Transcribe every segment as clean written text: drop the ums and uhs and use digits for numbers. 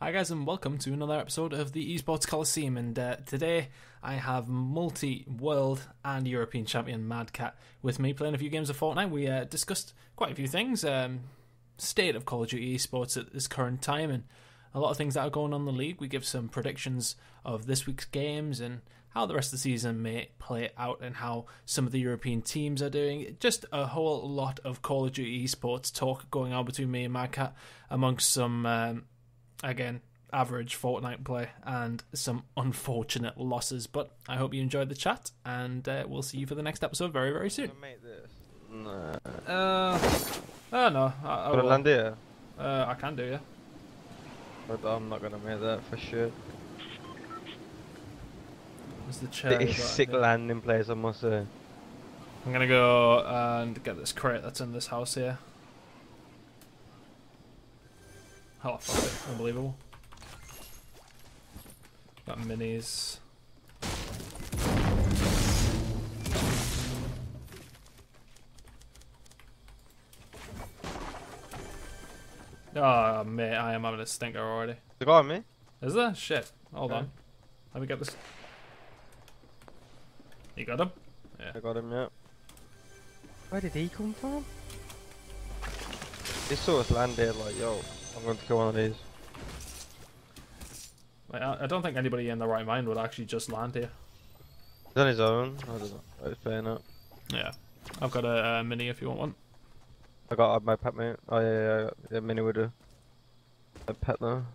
Hi guys and welcome to another episode of the Esports Colosseum, and today I have multi-world and European champion MadCat with me playing a few games of Fortnite. We discussed quite a few things, state of Call of Duty Esports at this current time and a lot of things that are going on in the league. We give some predictions of this week's games and how the rest of the season may play out and how some of the European teams are doing. Just a whole lot of Call of Duty Esports talk going on between me and MadCat amongst some... again, average Fortnite play and some unfortunate losses. But I hope you enjoyed the chat, and we'll see you for the next episode very, very soon. Make this. No. No. I Gonna will. land here? I can do, yeah. But I'm not gonna make that for sure. Where's the chair? It's sick landing place, I must say. I'm gonna go and get this crate that's in this house here. Oh, fuck it. Unbelievable. Got minis. Oh, mate, I am having a stinker already. The guy on me? Is there? Shit. Hold Okay. on. Let me get this. You got him? Yeah. I got him, yeah. Where did he come from? He saw us land here like, yo, I'm going to kill one of these. Like, I don't think anybody in their right mind would actually just land here. He's on his own. I don't know. He's playing up. Yeah. I've got a mini if you want one. I got my pet mate. Oh yeah, yeah, mini with a pet though.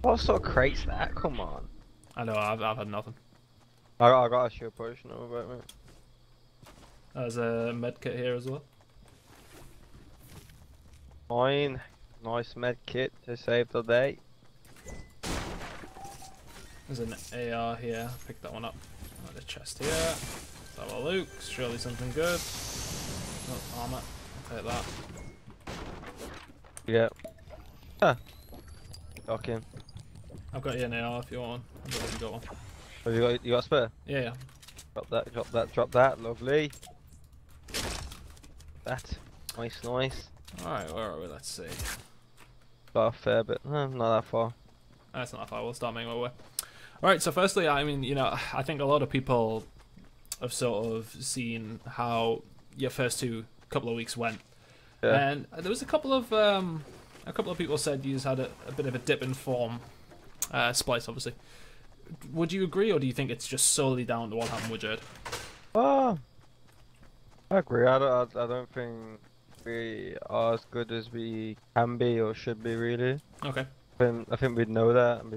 What sort of crate's that? Come on. I know, I've had nothing. I got a shield potion over it, mate. There's a medkit here as well. Fine. Nice med kit to save the day. There's an AR here. Pick that one up. The chest here. Let's have a look. Surely something good. Oh, armor. I'll take that. Yeah. Huh. Docking. I've got you an AR if you want one. I don't know if you got one. Have you got a spare? Yeah. Drop that, lovely. That. Nice. Alright, where are we? Let's see. Got a fair bit. Not that far. That's not far. We'll start making our way. Alright, so firstly, I mean, you know, I think a lot of people have sort of seen how your first couple of weeks went. Yeah. And there was a couple of people said you had a bit of a dip in form. Splice, obviously. Would you agree, or do you think it's just solely down to what happened with Jared? I agree. I don't think we are as good as we can be or should be, really. Okay. I think we know that, and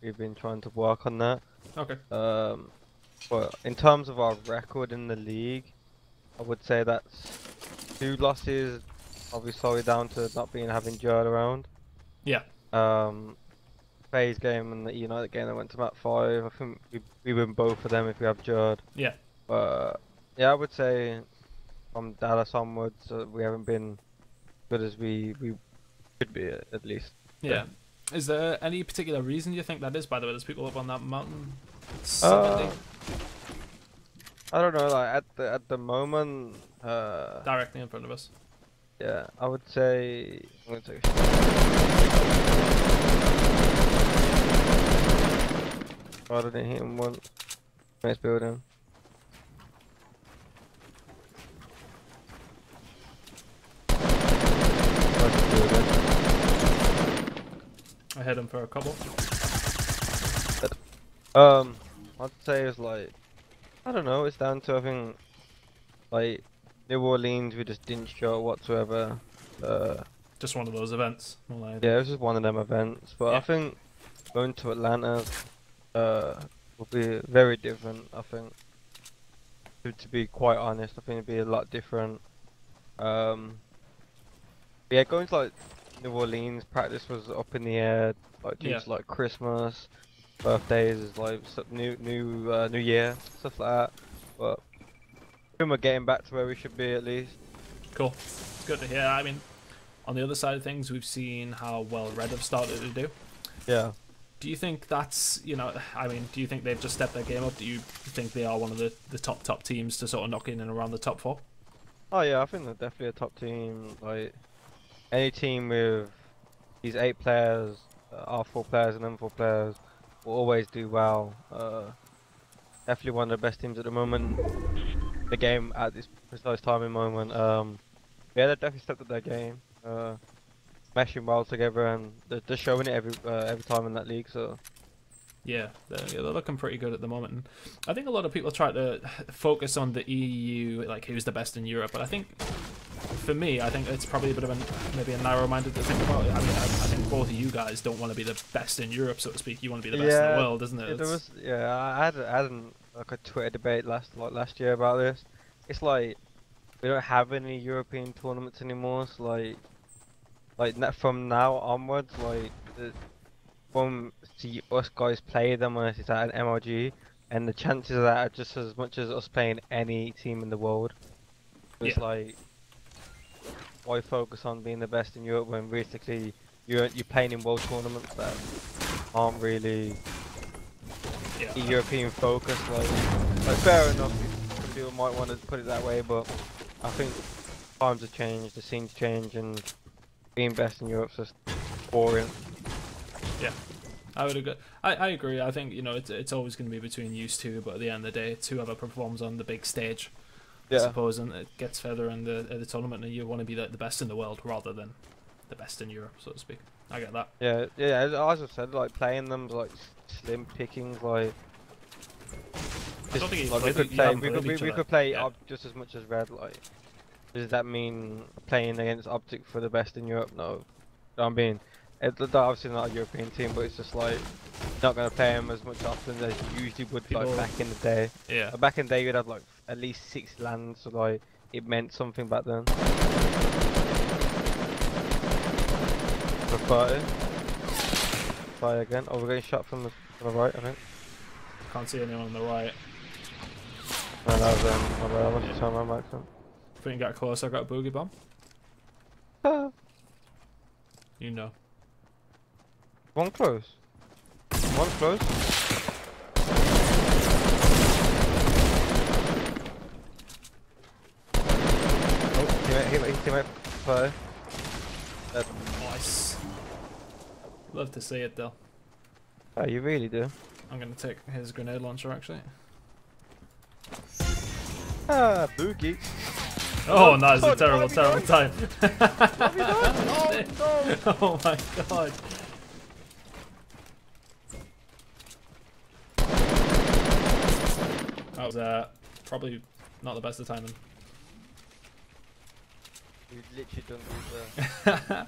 we've been trying to work on that. Okay. But in terms of our record in the league, I would say that's 2 losses, obviously solely down to not having Jared around. Yeah. FaZe game and the United game that went to map 5. I think we win both of them if we have Jared. Yeah. But yeah, I would say from Dallas onwards, we haven't been good as we should be at least. Yeah. Is there any particular reason you think that is? By the way, there's people up on that mountain. It's 70. I don't know. Like at the moment, Directly in front of us. yeah, I would say I'm gonna take a shot. I didn't hit him once. Nice building. Nice building. I hit him for a couple. I'd say it's like, I don't know, it's down to, I think, like, New Orleans, we just didn't show whatsoever. Just one of those events. Yeah, it was just one of them events, but Yeah. I think going to Atlanta will be very different, I think. To be quite honest, I think it'd be a lot different. Yeah, going to like New Orleans, practice was up in the air, like due to like Christmas, birthdays, like New Year, stuff like that. But I think we're getting back to where we should be at least. Cool. It's good to hear. I mean, on the other side of things, we've seen how well Red have started to do. Yeah. Do you think that's, you know, I mean, do you think they've just stepped their game up? Do you think they are one of the top teams to sort of knock in and around the top 4? Oh yeah, I think they're definitely a top team. Like any team with these 8 players our 4 players and them 4 players will always do well. Definitely one of the best teams at the moment. The game at this precise timing moment. Yeah, they definitely stepped up their game. Meshing well together, and they're showing it every time in that league. So. Yeah, they're looking pretty good at the moment. And I think a lot of people try to focus on the EU, like who's the best in Europe. But I think, for me, I think it's probably a bit of maybe a narrow-minded to think about it. I mean, I think both of you guys don't want to be the best in Europe, so to speak. You want to be the best in the world, isn't it? I had like a Twitter debate last year about this. It's like we don't have any European tournaments anymore. So from now onwards, see us guys play them unless it's at an MLG, and the chances of that are just as much as us playing any team in the world. It's like, why focus on being the best in Europe when realistically you're playing in world tournaments that aren't really European focused. Like fair enough, some people might want to put it that way, but I think times have changed, the scene's changed, and being best in Europe's just boring. Yeah, I would agree. I agree. I think it's always going to be between you two, but at the end of the day, it's whoever performs on the big stage, I suppose, and it gets further in the tournament, and you want to be the best in the world rather than the best in Europe, so to speak. I get that. Yeah. As I said, like playing them slim pickings, like. I don't think we could play just as much as Red. Like, does that mean playing against Optic for the best in Europe? No, I mean. It's obviously not a European team, but it's just like not gonna play them as much often as you usually would back in the day. Yeah. Back in the day, you'd have at least 6 lands, so it meant something back then. Fire again. Oh, we're getting shot from the right, I think. Can't see anyone on the right. No, that was I must have turned my mic on. If we can get close, I got a boogie bomb. You know. One close. One close. Oh, teammate. Fire. Nice. Love to see it though. Oh, you really do. I'm gonna take his grenade launcher actually. Ah, boogie. Oh, no, it's a terrible time. Oh no! Oh my god. That was probably not the best of timing. You literally don't do that. I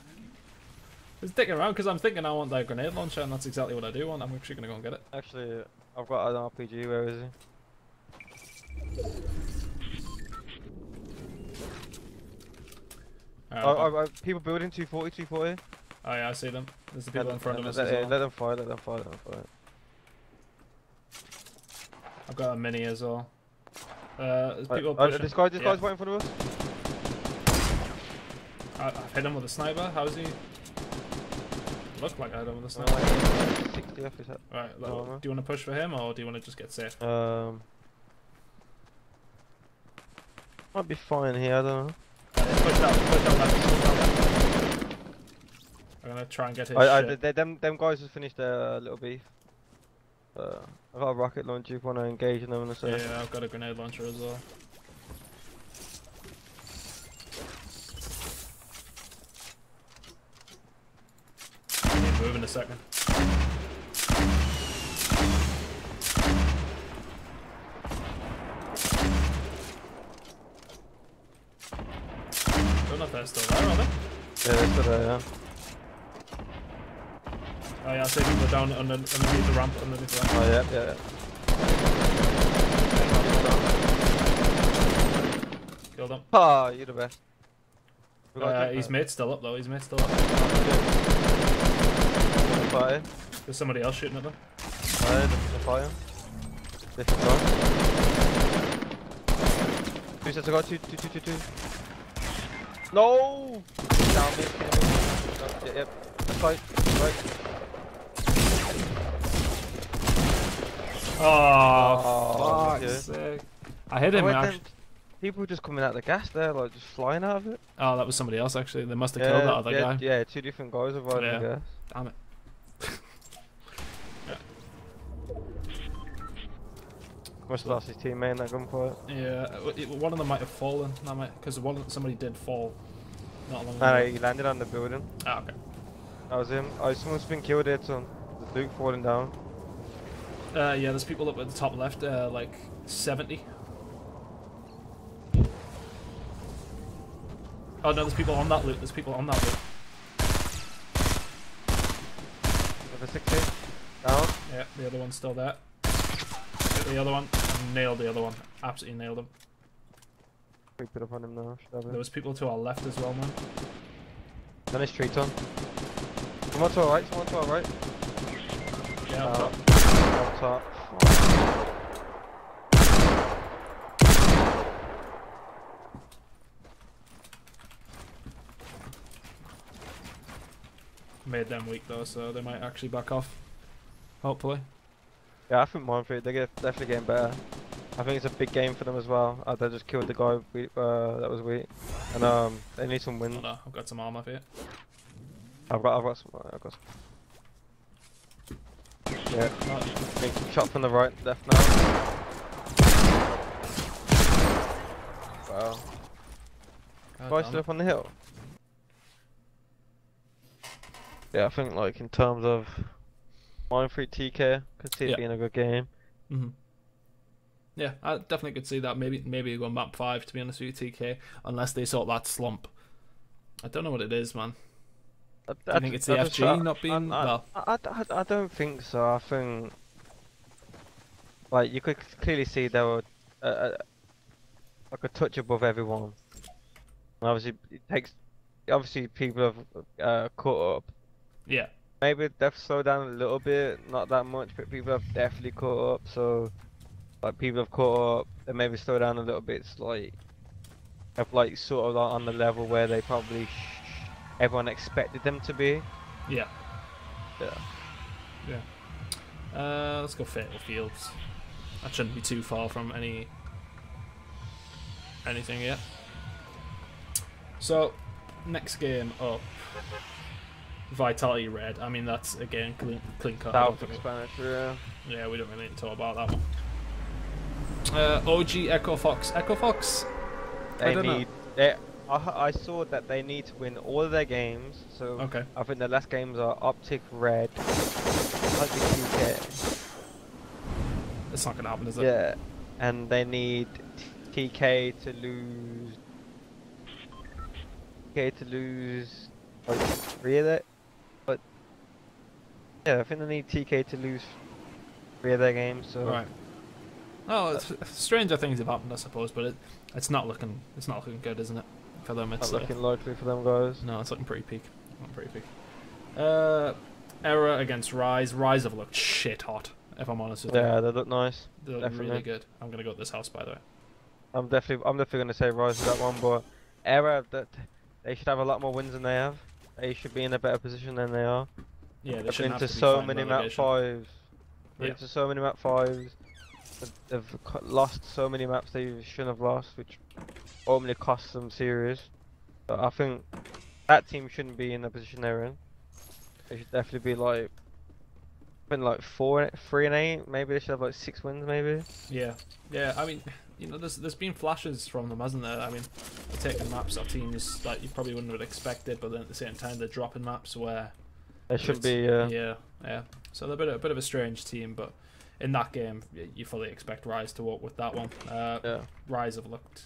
was sticking around because I'm thinking I want that grenade launcher, and that's exactly what I do want. I'm actually gonna go and get it. Actually, I've got an RPG. Where is he? People building 240. Oh yeah, I see them. There's the people in front of us. Let them fire. I've got a mini as well. There's people pushing. This guy's right in front of us. I've hit him with a sniper. How's he? Looked like I hit him with a sniper. 60 off his head. Right, do you want to push for him, or do you want to just get safe? Might be fine here, I don't know. Push down left. I'm gonna try and get his shit. Them guys just finished their little beef. I've got a rocket launcher if you want to engage them in a second. Yeah, I've got a grenade launcher as well. I need to move in a second. I don't know if they're still there, are they? Yeah, they're still there, yeah. Oh yeah, I see them go down underneath the ramp, Oh yeah. Killed him. Ah, you're the best. His mate's still up though, Fire. There's somebody else shooting at them. Fire, fire. Different one. 2 sets ago, 2. No! Down mid. Yep. That's right. Oh, fuck's sake. I hit him actually. People just coming out the gas there, just flying out of it. Oh, that was somebody else actually. They must have killed that other guy. Yeah, 2 different guys have run the gas. Damn it. Must have lost his teammate in that gunfight. Yeah, one of them might have fallen. Because somebody did fall not long ago. No, he landed on the building. Ah, okay. That was him. Oh, someone's been killed here, Tunn. There's Luke falling down. Yeah, there's people up at the top left, like 70. Oh no, there's people on that loot. There's people on that loot. Level 60. Down. Yeah, the other one's still there. Hit the other one. Nailed the other one. Absolutely nailed him. Creep it up on him now. There was people to our left as well, man. On his tree, Tunn. Someone to our right. Someone to our right. Yeah, up top. Up top. Made them weak though, so they might actually back off. Hopefully. Yeah, I think Minefield, they're definitely getting better. I think it's a big game for them as well. They just killed the guy that was weak. And they need some wins. Hold on, I've got some armor for you. I've got some. Yeah. Being shot from the right, left now. Wow. Guy still up on the hill. Yeah, I think like in terms of Minefield TK, could see it being a good game. Mm-hmm. Yeah, I definitely could see that. Maybe you go map 5 to be honest with you, TK, unless they sort that slump. I don't know what it is, man. Do you think it's the FG not being well? I don't think so. I think like you could clearly see they were like a touch above everyone. And obviously, it takes. Obviously, people have caught up. Yeah. Maybe they've slowed down a little bit, not that much, but people have definitely caught up. So, like people have caught up, they maybe slow down a little bit. It's like, have like sort of like on the level where they probably everyone expected them to be. Yeah. Yeah. Yeah. Let's go Fatal Fields. That shouldn't be too far from anything yet. So, next game up. Vitality Red. I mean, that's again clean cut. Self-explanatory. Yeah, we don't really need to talk about that one. OG Echo Fox. Echo Fox. I saw that they need to win all of their games. So okay. I think the last games are Optic Red. It's not gonna happen, is it? Yeah, and they need TK to lose like 3 of that. But yeah, I think they need TK to lose 3 of their games. So right. Oh, it's stranger things have happened, I suppose, but it's not looking good, isn't it? For them, it's not looking likely for them guys. No, it's looking pretty peak. Error against Rise. Rise have looked shit hot, if I'm honest with you. Yeah, they look nice. They look really good. I'm gonna go to this house, by the way. I'm definitely gonna say Rise is that one, but Error, that they should have a lot more wins than they have. They should be in a better position than they are. Yeah, they shouldn't have to be so many map 5s. Yeah. Into so many map 5s. They've lost so many maps they shouldn't have lost, which ultimately costs them serious. But I think that team shouldn't be in the position they're in. They should definitely be like, been like 3-8. Maybe they should have like 6 wins, maybe. Yeah. I mean, you know, there's been flashes from them, hasn't there? I mean, they're taking maps off teams like you probably wouldn't have expected, but then at the same time they're dropping maps where they should be. Yeah. So they're a bit of a strange team, but in that game you fully expect Rise to walk with that one. Yeah. Rise have looked.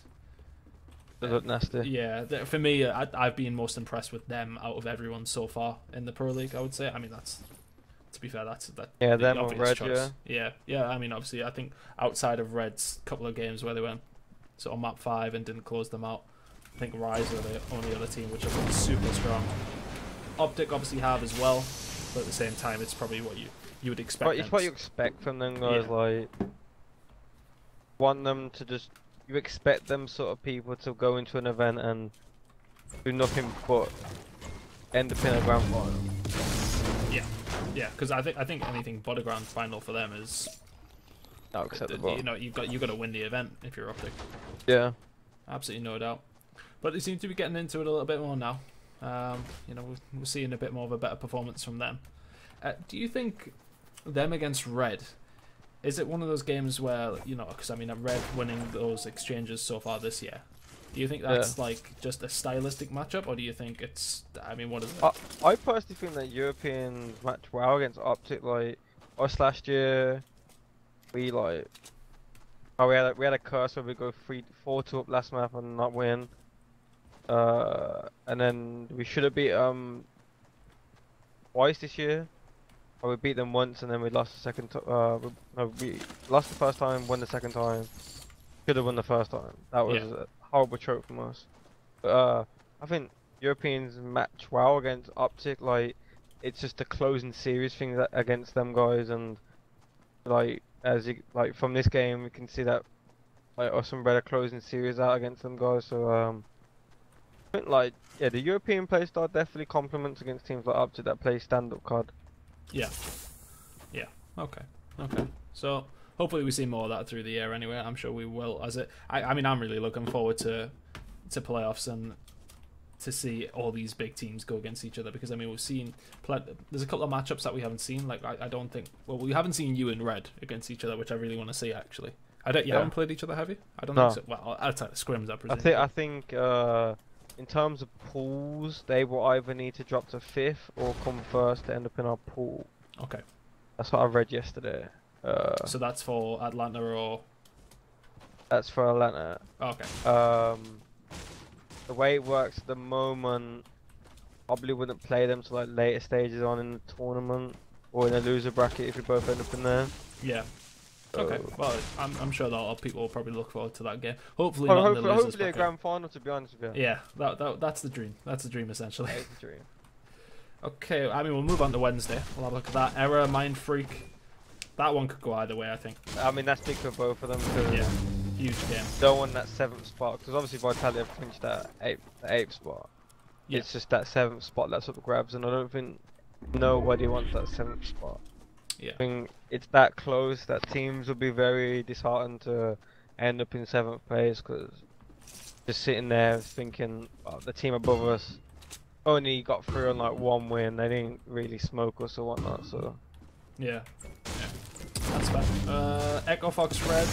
They look nasty. Yeah, for me, I've been most impressed with them out of everyone so far in the Pro League. I would say. I mean, to be fair, that's yeah, the them or obvious Red, choice. Yeah. I mean, obviously, I think outside of Red's couple of games where they went sort of map 5 and didn't close them out, I think Rise are the only other team which have been super strong. Optic obviously have as well, but at the same time, it's probably what you would expect. It's what you expect from them guys. Yeah. Like, want them to just. You expect them sort of people to go into an event and do nothing but end up in a grand final. Yeah, because I think anything but a grand final for them is not acceptable. You know, you've got to win the event if you're Optic. Yeah, absolutely no doubt. But they seem to be getting into it a little bit more now. You know, we're seeing a bit more of a better performance from them. Do you think them against Red is it one of those games where, you know, because I mean, Red winning those exchanges so far this year, do you think that's like just a stylistic matchup, or do you think it's, I mean, what is it? I personally think that Europeans match well against Optic. Like us last year, we like, oh, we had a curse where we go 4-2 up last map and not win. And then we should have beat twice this year. Or we beat them once and then we lost the second time. No, we lost the first time, won the second time. Should have won the first time. That was a horrible choke from us. But I think Europeans match well against Optic. Like, it's just a closing series thing against them guys, and like like from this game we can see that like us and Red are closing series out against them guys. So I think like the European playstyle definitely complements against teams like Optic that play stand-up COD. Yeah. Okay. So hopefully we see more of that through the year. Anyway, I'm sure we will. I mean, I'm really looking forward to playoffs and to see all these big teams go against each other, because I mean we've seen there's a couple of matchups that we haven't seen. Like I don't think, well, we haven't seen you and Red against each other, which I really want to see actually. You haven't played each other, have you? I don't think so. Well, outside of scrims, I presume. I think in terms of pools, they will either need to drop to 5th or come first to end up in our pool. Okay. That's what I read yesterday. So that's for Atlanta, or? That's for Atlanta. Okay. The way it works at the moment, probably wouldn't play them to like later stages on in the tournament or in a loser bracket if we both end up in there. Yeah. Okay, well, I'm sure that people will probably look forward to that game. Hopefully, hopefully a grand final, to be honest with you. Yeah, that's the dream. That's the dream, essentially. That is the dream. Okay, I mean, we'll move on to Wednesday. We'll have a look at that. Error, Mind Freak. That one could go either way, I think. I mean, that's big for both of them. Cause yeah, huge game. Don't want that 7th spot, because obviously Vitality have clinched that 8th spot. Yeah. It's just that 7th spot that's up for grabs, and I don't think nobody wants that 7th spot. Yeah. I think it's that close that teams will be very disheartened to end up in 7th place, because just sitting there thinking, oh, the team above us only got through on like 1 win, they didn't really smoke us or whatnot, so... Yeah. That's fair. Echo Fox Red.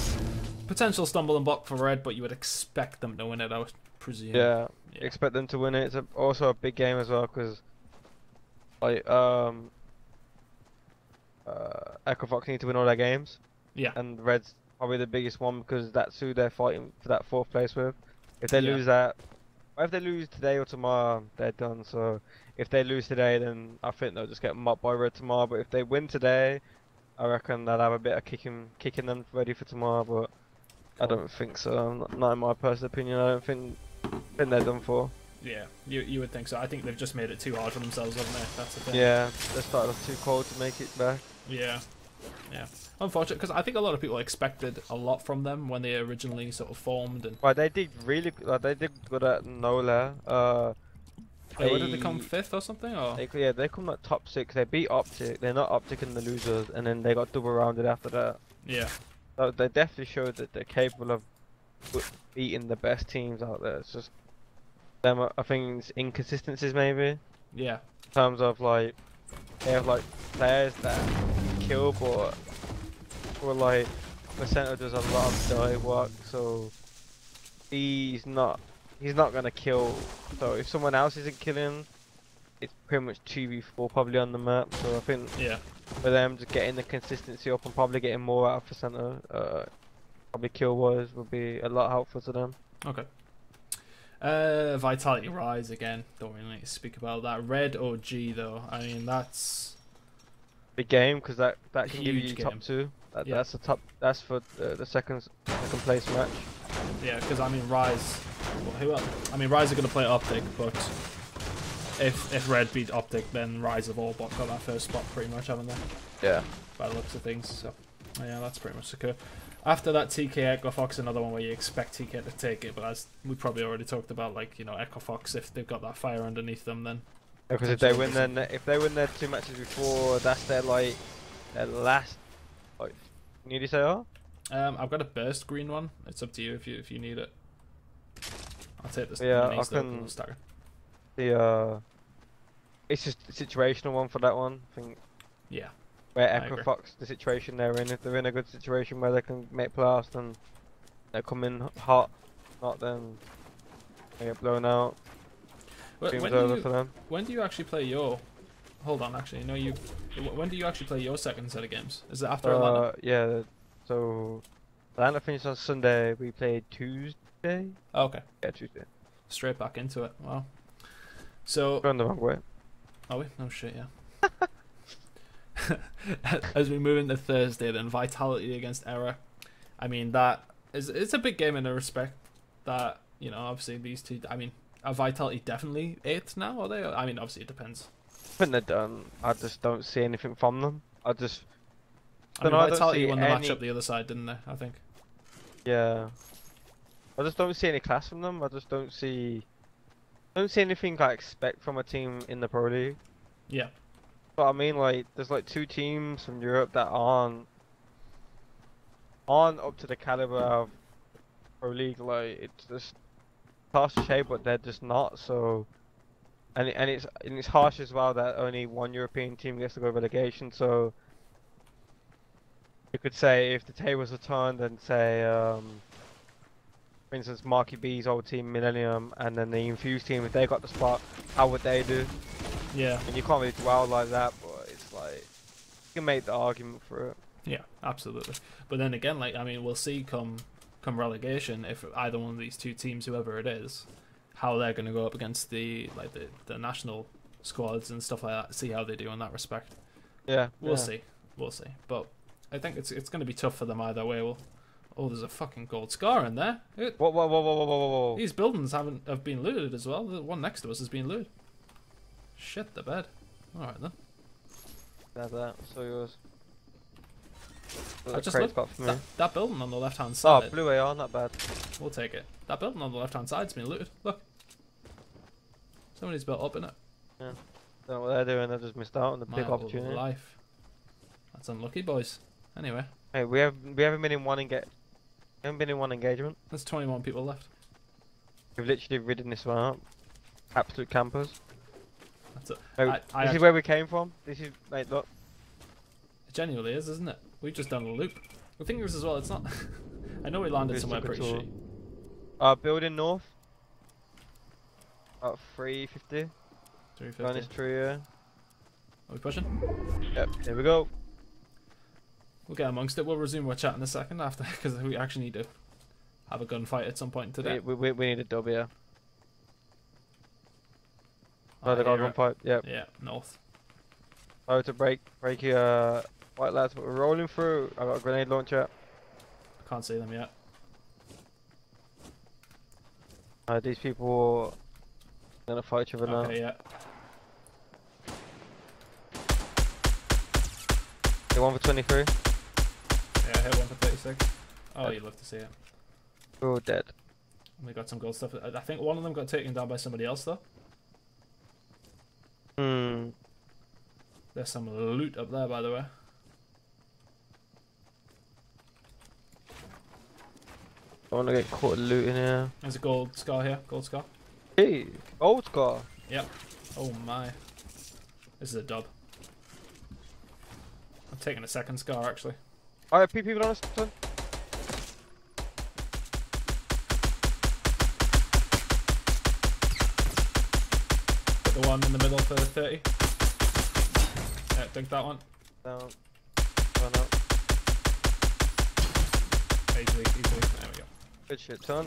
Potential stumble and block for Red, but you would expect them to win it, I would presume. Yeah, expect them to win it. It's also a big game as well, because like, Echo Fox need to win all their games. Yeah. And Red's probably the biggest one, because that's who they're fighting for that 4th place with. If they lose that, or if they lose today or tomorrow, they're done. So if they lose today, then I think they'll just get mopped by Red tomorrow. But if they win today, I reckon they'll have a bit of kicking them ready for tomorrow. But I don't think so. Not in my personal opinion. I don't think they're done for. Yeah, you would think so. I think they've just made it too hard for themselves, haven't they? That's the thing. Yeah, they started off too cold to make it back. Yeah. Unfortunate, because I think a lot of people expected a lot from them when they originally sort of formed. And right, they did really they did good at NOLA. Where did they come 5th or something? Or? They come like top 6. They beat Optic. They're not Optic in the losers, and then they got double rounded after that. Yeah. So they definitely showed that they're capable of beating the best teams out there. It's just them. I think it's inconsistencies maybe. Yeah. In terms of like, they have like players that can kill, but or like Placenta does a lot of die work, so he's not gonna kill. So if someone else isn't killing, it's pretty much 2v4 probably on the map. So I think for them just getting the consistency up and probably getting more out of Placenta, probably kill wise would be a lot helpful to them. Okay. Vitality Rise again. Don't really need to speak about that. Red OG though. I mean, that's big game, because that can give you game. top 2. That's the top. That's for the second place match. Yeah, because I mean Rise. Well, who else? I mean Rise are going to play Optic, but if Red beat Optic, then Rise have all got that first spot pretty much, haven't they? Yeah. By the looks of things. So yeah, that's pretty much secure. After that, TK Echo Fox, another one where you expect TK to take it, but as we probably already talked about, like, you know, Echo Fox, if they've got that fire underneath them, then because if they win their 2 matches before, that's their like their last. Like, need to say I've got a burst green one. It's up to you if you need it. I'll take this. Yeah, I can. It's just a situational one for that one. I think. Yeah. where I agree. Equifax, the situation they're in, if they're in a good situation where they can make playoffs, then they come in hot. Not then they get blown out. Game's over for them. When do you actually play your? Hold on, actually, no, you. When do you actually play your second set of games? Is it after Atlanta? Yeah. So Atlanta finished on Sunday. We played Tuesday. Oh, okay. Yeah, Tuesday. Straight back into it. Wow. So. Going the wrong way. Are we? No shit, yeah. As we move into Thursday, then Vitality against Error. I mean, it's a big game in a respect that, you know, obviously these two. I mean, are Vitality definitely 8th now? Are they? I mean, obviously it depends. I think they're done. I just don't see anything from them. I mean, Vitality won the matchup the other side, didn't they? I think. Yeah. I just don't see any class from them. I just don't see anything I expect from a team in the Pro League. Yeah. But I mean, like, there's like 2 teams from Europe that aren't up to the caliber of Pro League. Like, it's just harsh to say, but they're just not. So, and it's harsh as well that only one European team gets to go relegation. So, you could say if the tables are turned and say, for instance, Marky B's old team Millennium and then the Infused team, if they got the spot, how would they do? Yeah. And you can't really dwell like that, but it's like you can make the argument for it. Yeah, absolutely. But then again, like, I mean, we'll see come relegation if either one of these two teams, whoever it is, how they're going to go up against the national squads and stuff like that. See how they do in that respect. Yeah, we'll see. But I think it's going to be tough for them either way. Oh, there's a fucking gold scar in there. Whoa. These buildings have been looted as well. The one next to us has been looted. Shit the bed. Alright then. That. So yours. I just looked that building on the left hand side. Oh, blue AR, not bad. We'll take it. That building on the left hand side's been looted. Look. Somebody's built up in it. Yeah. Don't know what they're doing, they just missed out on the big opportunity. Life. That's unlucky, boys. Anyway. Hey, we haven't been in one engagement. There's 21 people left. We've literally ridden this one out. Absolute campers. That's it. This is where we came from. This is, mate, look. It genuinely is, isn't it? We've just done a loop. The thing is as well, it's not... I know we landed somewhere pretty shitty. Building north. About 350. 350. Down this tree here. Are we pushing? Yep, here we go. We'll get amongst it. We'll resume our chat in a second after, because we actually need to have a gunfight at some point today. We need a W. Oh, they got a gunfight. Yep. Yeah, north. Oh, to break your white lads, but we're rolling through. I got a grenade launcher. Can't see them yet. These people are gonna fight each other now. Okay, yeah. Hit one for 23. Yeah, hit one for 36. Oh, you'd love to see it. We're all dead. We got some gold stuff. I think one of them got taken down by somebody else though. There's some loot up there, by the way. I want to get caught looting here. There's a gold scar here. Gold scar. Hey, gold scar. Yep. Oh my. This is a dub. I'm taking a second scar actually. Alright, people on us, Tunn. Put the one in the middle for 30. Yeah, dunk that one. Down. Run up. Easily. There we go. Good shit, Tunn.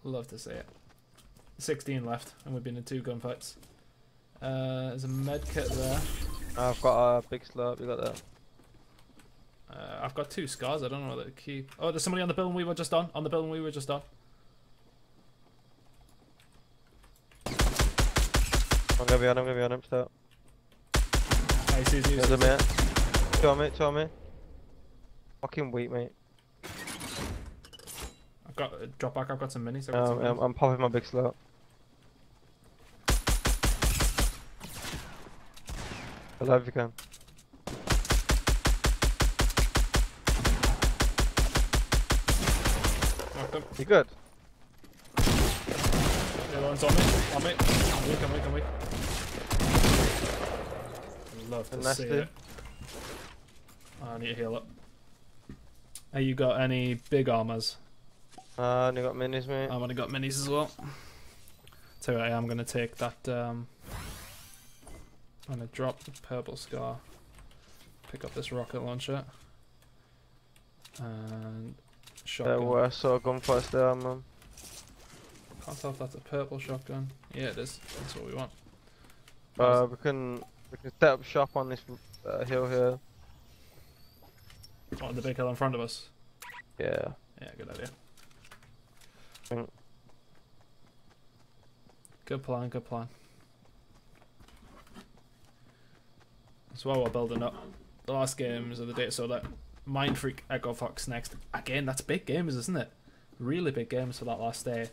Love to see it. 16 left, and we've been in 2 gunfights. There's a medkit there. I've got a big slurp, you got that. I've got 2 scars, I don't know what to keep. Oh, there's somebody on the building we were just on. I'm gonna be on him, start. Hey, see. There's a mate. Two on me. Fucking weak, mate. I've got drop back, I've got some minis. I'm popping my big slurp. Alive if you can. Knocked him. You good? The other one's on me. I'm weak. love to Nasty. see it. I need to heal up. Have you got any big armors? I only got minis, mate. I've only got minis as well. So I'm going to take that. I'm going to drop the purple scar. Pick up this rocket launcher. And shotgun. There were sort of gunfights there, man. Can't tell if that's a purple shotgun. Yeah, it is. That's what we want. We can set up shop on this hill here. On the big hill in front of us. Yeah. Yeah, good idea. Mm. Good plan, good plan. That's why we're building up the last games of the day, so that Mind Freak Echo Fox next. Again, that's big games, isn't it? Really big games for that last day.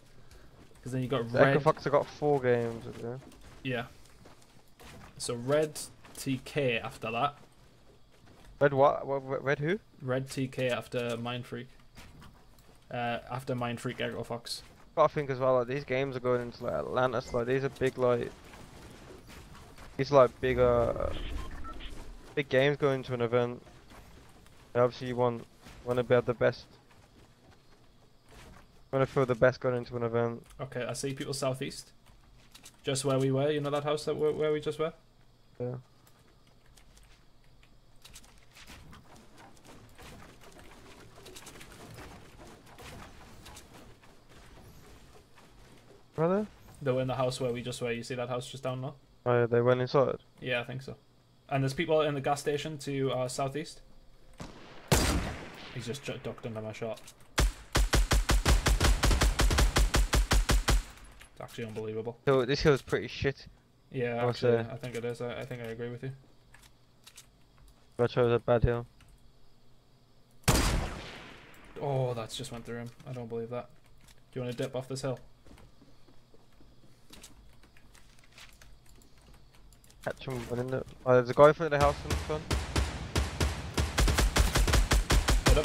Because then you got The Red. Echo Fox have got 4 games, have they? Yeah. So Red TK after that. Red what? Red who? Red TK after Mind Freak. After Mind Freak Echo Fox. Got to think as well, like these games are going into like Atlantis, like these are big, like these are like bigger, big games going to an event. And obviously, you want to be at the best. Want to feel the best going into an event. Okay, I see people southeast. Just where we were, you know that house that where we just were? Yeah. Brother? They were in the house where we just were. You see that house just down there? Oh, yeah, they went inside. Yeah, I think so. And there's people in the gas station to our southeast. He's just ducked under my shot. It's actually unbelievable. So this hill's pretty shit. Yeah, actually, I think it is. I think I agree with you. I chose a bad hill. Oh, that's just went through him. I don't believe that. Do you want to dip off this hill? Catch him running the. Oh, there's a guy in front of the house in the front. Hit him.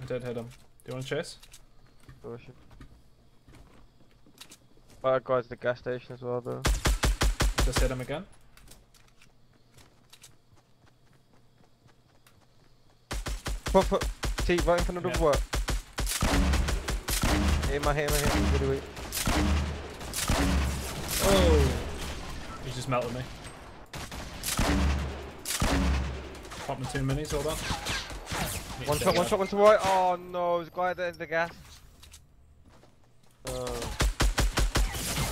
I did hit him. Do you want to chase? Oh, shit. Bad guys at the gas station as well, though. Just hit him again. Put T right in front of the Yeah. work. Hit him, really weak. Oh! He just melted me. Pop me 2 minis, hold on. One shot, one to right. Oh no, there's a guy there in the gas.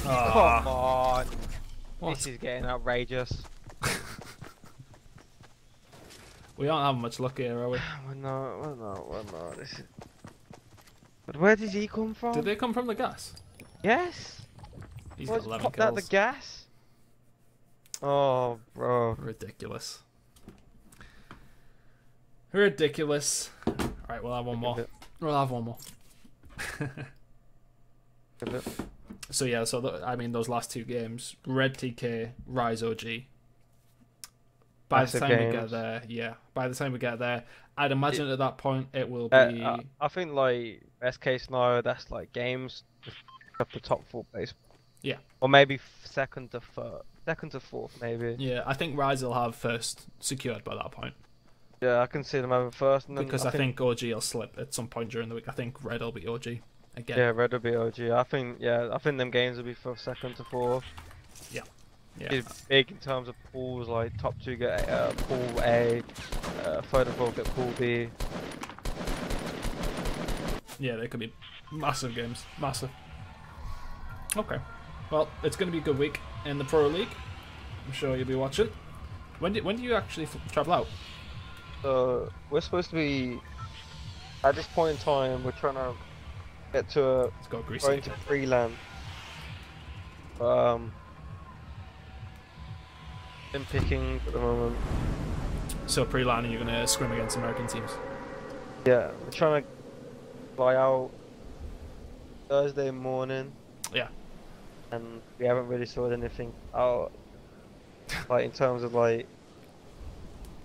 Come on. What? This is getting outrageous. We aren't having much luck here, are we? We're not. This is... But where does he come from? Did they come from the gas? Yes. He's Well, got 11 popped out kills. the gas. Oh, bro. Ridiculous. Ridiculous. Alright, we'll have one more. We'll have one more. So yeah, I mean those last 2 games, Red TK, Rise OG. By the Massive time we get games. there, yeah. By the time we get there, I'd imagine at that point it will be. I think like best case scenario, that's like games up the top 4 place. Yeah. Or maybe second to 4th, maybe. Yeah, I think Rise will have first secured by that point. Yeah, I can see them having first, and then Because I think OG will slip at some point during the week. I think Red will be OG again. yeah, Red will be OG. I think them games will be for second to 4th. Yeah. It's big in terms of pools, like top 2 get pool A, third and 4th get pool B. Yeah, they could be massive games. Massive. Okay. Well, it's going to be a good week in the Pro League. I'm sure you'll be watching. When do you actually travel out? So we're supposed to be at this point in time. We're trying to get to Let's go greasy. going to Freeland. Been picking at the moment. So pre-landing, you're going to scrim against American teams. Yeah, we're trying to fly out Thursday morning. Yeah. And we haven't really sorted anything out, like in terms of like,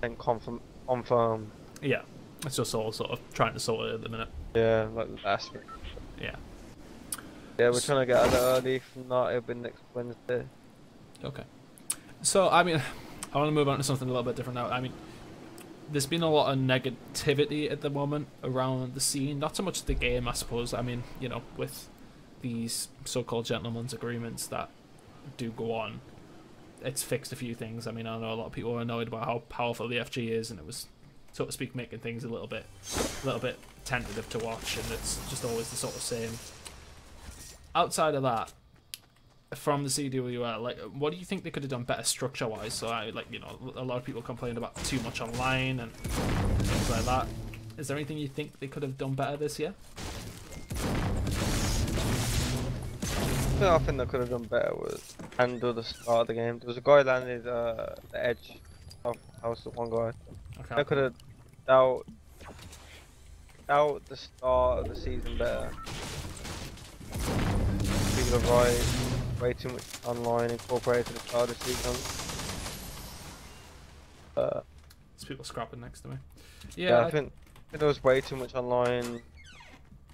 and confirm. Yeah. It's just all sort of trying to sort it at the minute. Yeah, like last week. Yeah. Yeah, we're trying to get out early. If not, it'll be next Wednesday. Okay. So, I mean, I want to move on to something a little bit different now. I mean, there's been a lot of negativity at the moment around the scene. Not so much the game, I suppose. I mean, you know, with these so-called gentlemen's agreements that do go on, it's fixed a few things. I mean, I know a lot of people are annoyed about how powerful the FG is, and it was, so to speak, making things a little bit tentative to watch, and it's just always the sort of same. Outside of that, from the CWL, like, what do you think they could have done better structure-wise? So, you know, a lot of people complain about too much online and things like that. Is there anything you think they could have done better this year? I think they could have done better was handle the start of the game. There was a guy landed the edge of house, one guy. Okay. They could have dealt the start of the season better. People are right. Way too much online incorporated to the start of the season. There's people scrapping next to me. Yeah, I think there was way too much online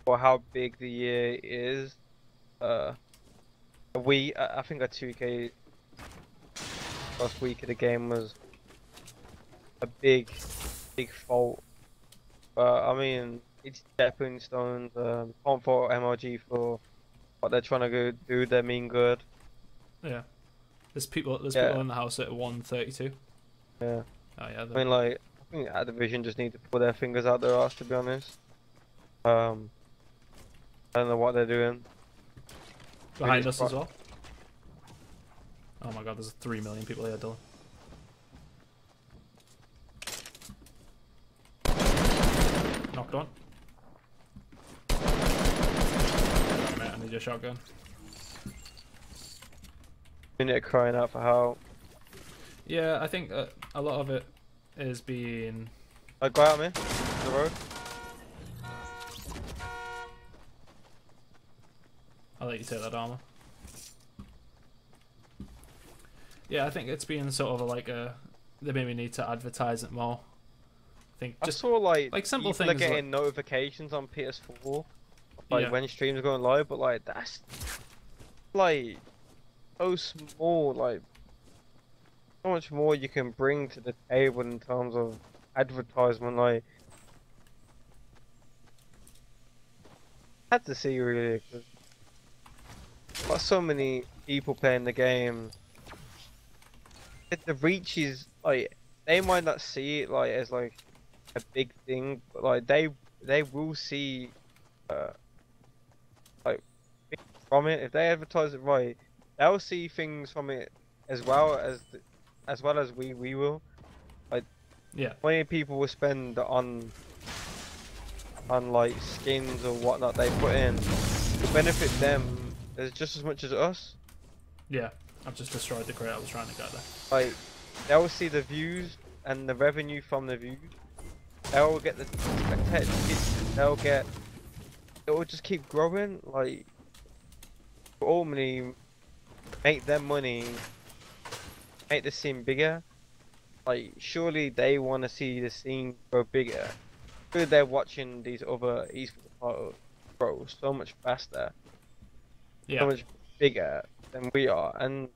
for how big the year is. I think a 2K first week of the game was a big fault. But I mean, it's stepping stones. Can't fault MLG for what they're trying to go do. They mean good. Yeah. There's people in the house at 132. Yeah. Oh yeah. I mean, like, I think Activision just need to pull their fingers out their ass, to be honest. I don't know what they're doing. Behind us as well. Oh my god, there's 3 million people here, Dylan. Knocked one. Oh, mate, I need your shotgun. Minute crying out for help. Yeah, I think a lot of it is being... A guy out me, on the road. I'll let you take that armor. Yeah, I think it's being sort of like they maybe need to advertise it more. I think just I saw like simple people things are getting notifications on PS4, like when streams are going live, but like that's like so small. Like so much more you can bring to the table in terms of advertisement. Like I had to see really, because got so many people playing the game. The reach is like they might not see it like as like a big thing, but like they will see like things from it if they advertise it right. They'll see things from it as well as we will. Like yeah, many people will spend on like skins or whatnot they put in to benefit them as just as much as us. Yeah. I've just destroyed the crate I was trying to get there. Like, they'll see the views and the revenue from the views. They'll get the spectators. It will just keep growing. Like, ultimately, make them money, make the scene bigger. Like, surely they want to see the scene grow bigger. Surely they're watching these other esports titles grow so much faster, so much bigger than we are, and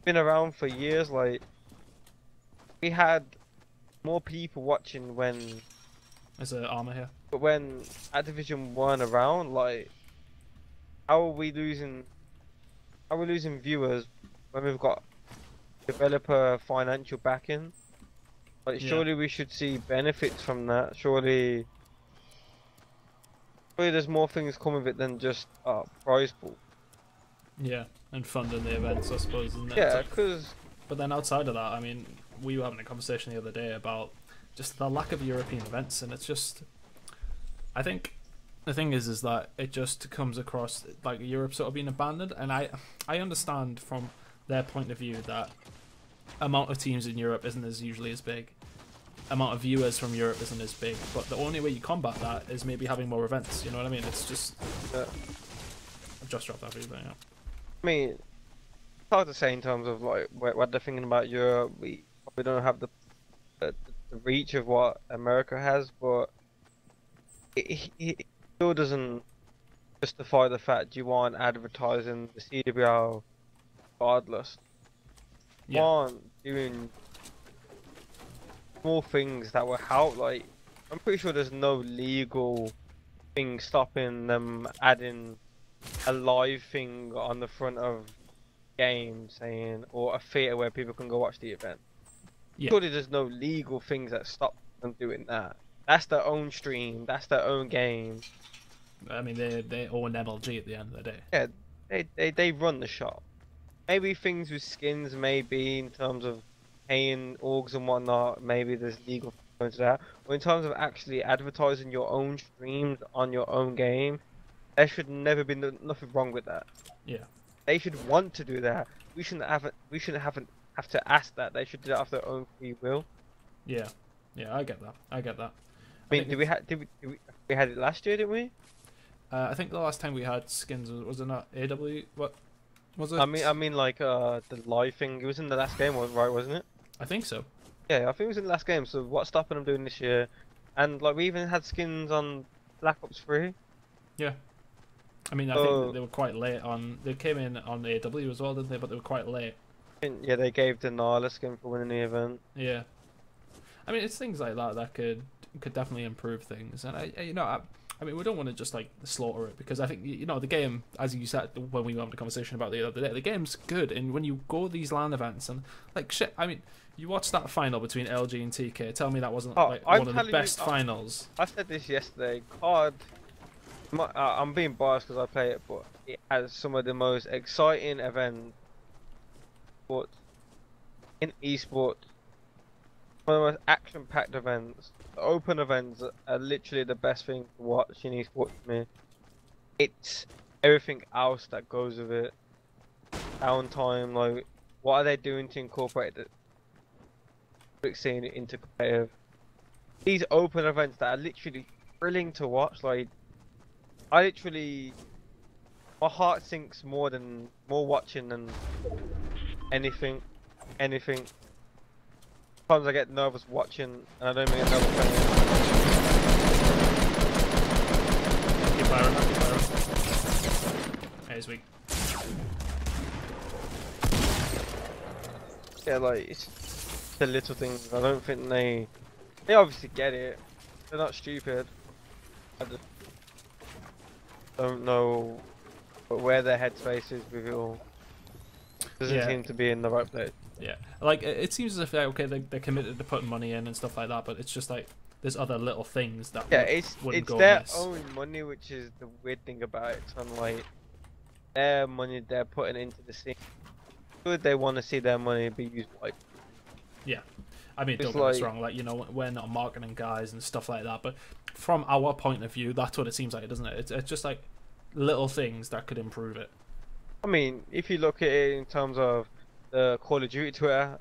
been around for years. Like we had more people watching when there's an armor here, but when Activision weren't around, like how are we losing viewers when we've got developer financial backing? Like surely we should see benefits from that. Surely there's more things come of it than just prize pool. Yeah, and funding the events, I suppose, isn't it? Yeah, because... But then outside of that, I mean, we were having a conversation the other day about just the lack of European events, and it's just... I think the thing is that it just comes across like Europe sort of being abandoned, and I understand from their point of view that amount of teams in Europe isn't usually as big, amount of viewers from Europe isn't as big, but the only way you combat that is maybe having more events, you know what I mean? It's just... I've just dropped that for you, but yeah. I mean, it's hard to say in terms of like what they're thinking about Europe. We probably don't have the reach of what America has, but it still doesn't justify the fact you aren't advertising the CWL regardless. aren't doing small things that will help. Like, I'm pretty sure there's no legal thing stopping them adding a live thing on the front of game saying, or a theater where people can go watch the event. Yeah. Surely there's no legal things that stop them doing that. That's their own stream. That's their own game. I mean, they own MLG at the end of the day. Yeah, they run the shop. Maybe things with skins, maybe in terms of paying orgs and whatnot, maybe there's legal things to that. But in terms of actually advertising your own streams on your own game, there should never be nothing wrong with that. Yeah. They should want to do that. We shouldn't have to ask that. They should do that of their own free will. Yeah. Yeah, I get that. I mean, we had it last year, didn't we? I think the last time we had skins was it not AW? What was it? I mean, like the live thing. It was in the last game, right? Wasn't it? I think so. Yeah, I think it was in the last game. So what's stopping them doing this year? And like we even had skins on Black Ops 3. Yeah. I mean, I think they were quite late on. They came in on AW as well, didn't they? But they were quite late. Yeah, they gave the Nala skin for winning the event. Yeah. I mean, it's things like that could definitely improve things, and I mean, we don't want to just like slaughter it, because I think the game, as you said when we had a conversation about the other day, the game's good, and when you go to these LAN events and like shit, I mean, you watched that final between LG and TK. Tell me that wasn't like one of the best finals. I said this yesterday. COD, I'm being biased because I play it, but it has some of the most exciting events in esports. One of the most action-packed events. The open events are literally the best thing to watch in esports to me. It's everything else that goes with it. Downtime, like, what are they doing to incorporate the quick scene into competitive? These open events that are literally thrilling to watch, like, my heart sinks more watching than anything. Sometimes I get nervous watching, and I don't get nervous playing. Keep firing. Hey, he's weak. Yeah, like, it's the little things. I don't think they obviously get it. They're not stupid. I just don't know where their headspace is with it all. Doesn't seem to be in the right place. Yeah, like it seems as if they're committed to putting money in and stuff like that, but it's just like there's other little things that it's their own money, which is the weird thing about it. So like their money they're putting into the scene. Good, they want to see their money be used like. Yeah, I mean, don't get us wrong. Like we're not marketing guys and stuff like that, but from our point of view, that's what it seems like, doesn't it? It's just like little things that could improve it. I mean, if you look at it in terms of the Call of Duty Twitter,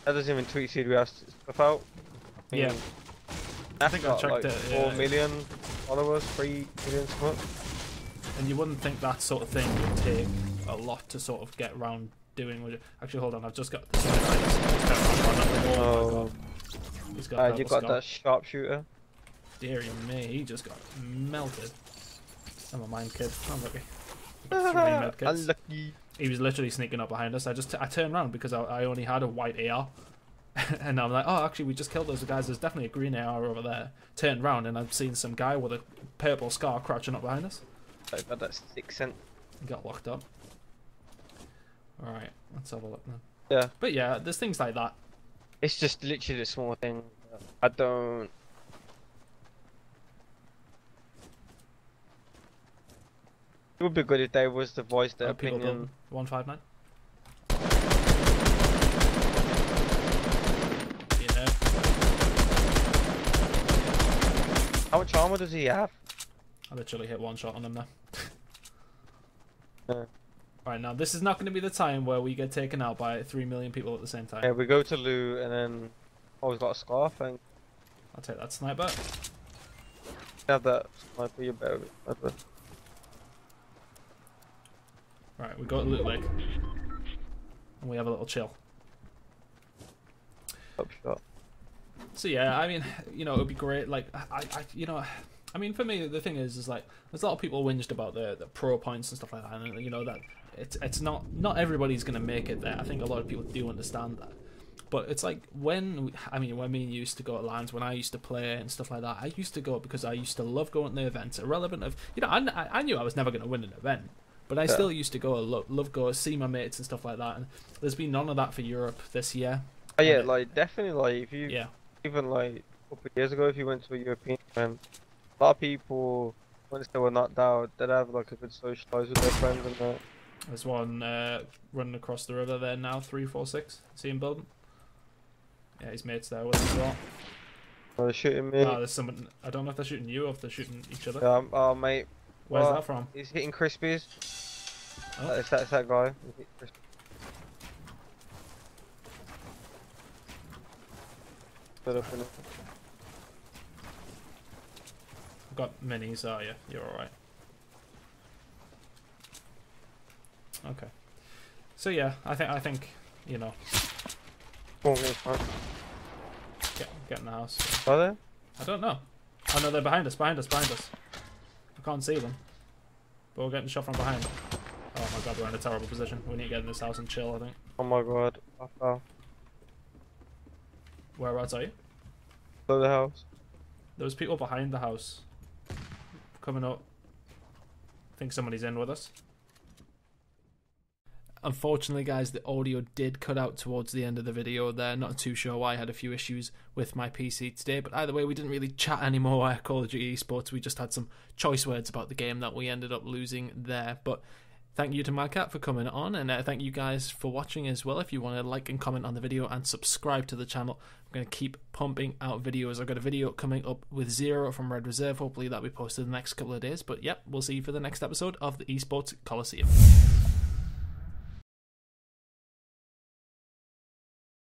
that doesn't even tweet serious stuff out. Yeah. I think I checked like it. 4 million followers, 3 million something. And you wouldn't think that sort of thing would take a lot to sort of get around doing. Would it? Actually, hold on, I've just got this one. Oh my God. You got that sharpshooter. Deary me, he just got melted. Never mind, kid. I'm lucky. Unlucky. He was literally sneaking up behind us. I turned around because I only had a white AR. And I'm like, oh, actually, we just killed those guys. There's definitely a green AR over there. Turned around and I've seen some guy with a purple scar crouching up behind us. I got that 6 cent. He got locked up. Alright, let's have a look then. Yeah. But yeah, there's things like that. It's just literally the small thing. I don't. It would be good if they was to voice their opinion. 159. Yeah. How much armor does he have? I literally hit one shot on him there. Yeah. Right, now this is not going to be the time where we get taken out by 3 million people at the same time. Yeah, we go to loot and then... Oh, he's got a scarf, and... I'll take that sniper. Have that sniper, you're better with sniper. Right, we go to Loot Lake. And we have a little chill. Top shot. So yeah, I mean, it would be great. Like, I mean, for me, the thing is like there's a lot of people whinged about the pro points and stuff like that, and you know that it's not everybody's gonna make it there. I think a lot of people do understand that, but it's like when me and you used to go to LANs, when I used to play and stuff like that, I used to go because I used to love going to the events, irrelevant of I knew I was never gonna win an event, but I still used to go love go see my mates and stuff like that, and there's been none of that for Europe this year. Oh yeah, like definitely, like if you even like a couple of years ago, if you went to a European event. A lot of people, once they were knocked out, they'd have like a good socialise with their friends and that. There's one running across the river there now, 346. See him building? Yeah, his mate's there with him as well. Oh, they're shooting me. Oh, there's someone. I don't know if they're shooting you or if they're shooting each other. Yeah, oh mate. Where's that from? He's hitting Crispies. Oh. It's that guy. Stood up in it. Got minis, oh yeah, you're alright. Okay. So yeah, I think you know. Get in the house. Are they? I don't know. Oh no, they're behind us. I can't see them. But we're getting shot from behind. Oh my god, we're in a terrible position. We need to get in this house and chill, I think. Oh my god. I fell. Whereabouts are you? Below the house. There was people behind the house. Coming up. I think somebody's in with us. Unfortunately, guys, the audio did cut out towards the end of the video there. Not too sure why. I had a few issues with my PC today, but either way, we didn't really chat anymore. Call of Duty Esports. We just had some choice words about the game that we ended up losing there. But thank you to MadCat for coming on, and thank you guys for watching as well. If you want to like and comment on the video and subscribe to the channel, I'm going to keep pumping out videos. I've got a video coming up with Zero from Red Reserve. Hopefully that'll be posted in the next couple of days. But yep, we'll see you for the next episode of the Esports Colosseum.